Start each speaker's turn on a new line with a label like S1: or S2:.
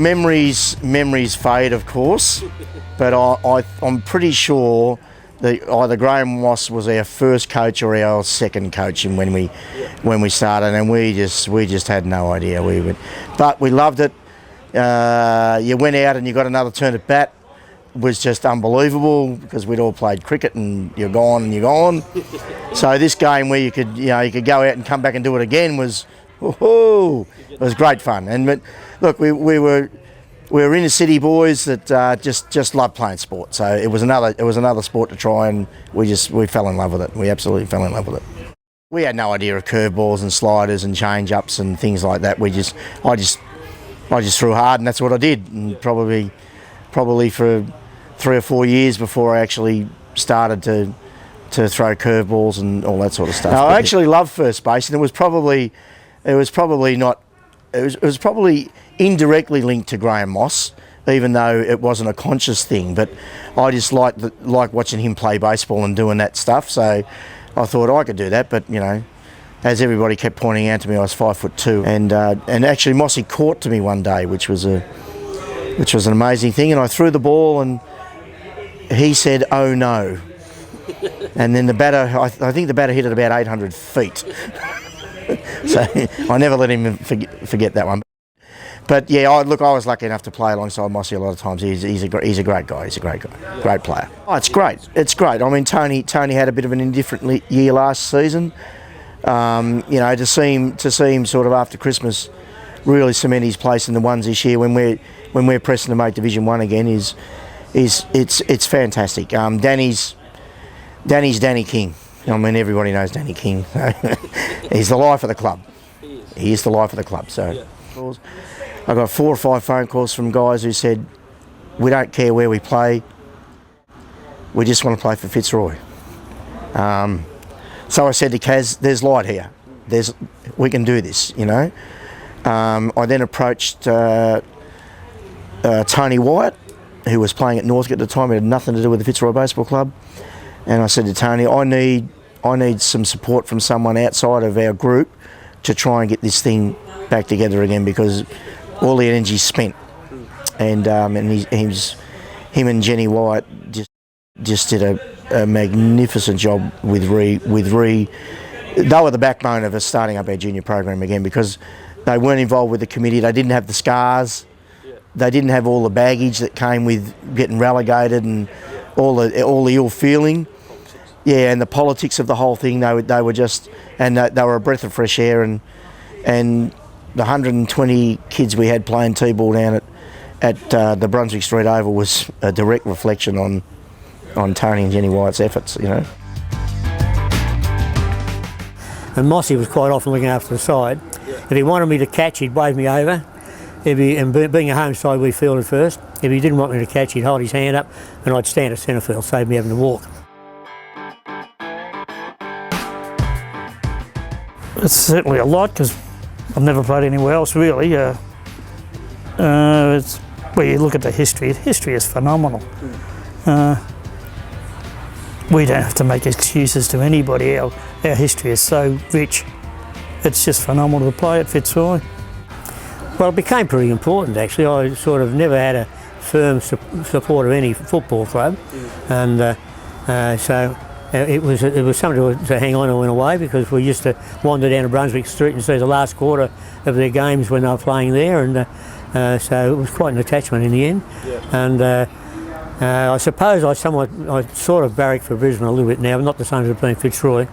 S1: memories fade, of course, but I'm pretty sure that either Graham Moss was our first coach or our second coach when we started, and we just had no idea but we loved it. You went out and you got another turn at bat. It was just unbelievable because we'd all played cricket and you're gone and you're gone. So this game where you could go out and come back and do it again was, it was great fun. And look, we were inner city boys that just loved playing sport. So it was another sport to try, and we fell in love with it. We absolutely fell in love with it. We had no idea of curveballs and sliders and change ups and things like that. I just threw hard, and that's what I did. And probably for 3 or 4 years before I actually started to throw curveballs and all that sort of stuff. I actually loved first base, and it was probably indirectly linked to Graham Moss, even though it wasn't a conscious thing. But I just like watching him play baseball and doing that stuff. So I thought I could do that. But as everybody kept pointing out to me, I was 5'2", and actually Mossy caught to me one day, which was an amazing thing. And I threw the ball, and he said, "Oh no!" And then the batter, I think the batter hit it about 800 feet. So I never let him forget that one. But yeah, I was lucky enough to play alongside Mossy a lot of times. He's a great guy. He's a great guy, great player. Oh, it's great. It's great. I mean, Tony had a bit of an indifferent year last season. To see him sort of after Christmas really cement his place in the ones this year when we're pressing to make Division 1 again it's fantastic. Danny's Danny King. I mean, everybody knows Danny King. He's the life of the club. He is the life of the club. So I got 4 or 5 phone calls from guys who said, "We don't care where we play. We just want to play for Fitzroy." So I said to Kaz, "There's light here. We can do this." I then approached Tony Wyatt, who was playing at Northcote at the time. It had nothing to do with the Fitzroy Baseball Club. And I said to Tony, I need some support from someone outside of our group to try and get this thing back together again, because all the energy's spent. And him and Jenny Wyatt just did a magnificent job with Re. They were the backbone of us starting up our junior program again, because they weren't involved with the committee. They didn't have the scars. They didn't have all the baggage that came with getting relegated and all the ill feeling. Yeah, and the politics of the whole thing. They were just, and they were a breath of fresh air. And the 120 kids we had playing T-ball down at the Brunswick Street Oval was a direct reflection on Tony and Jenny Wyatt's efforts.
S2: And Mossy was quite often looking after the side. If he wanted me to catch, he'd wave me over. And being a home side, we fielded first. If he didn't want me to catch, he'd hold his hand up and I'd stand at centre field, save me having to walk.
S3: It's certainly a lot, because I've never played anywhere else really. It's where you look at the history. The history is phenomenal. We don't have to make excuses to anybody. Our history is so rich. It's just phenomenal to play at Fitzroy. Well, it became pretty important actually. I sort of never had a firm support of any football club, and so it was something to hang on to in a way, because we used to wander down to Brunswick Street and see the last quarter of their games when they were playing there, and so it was quite an attachment in the end. And I suppose I sort of barrack for Brisbane a little bit now, not the same as being Fitzroy.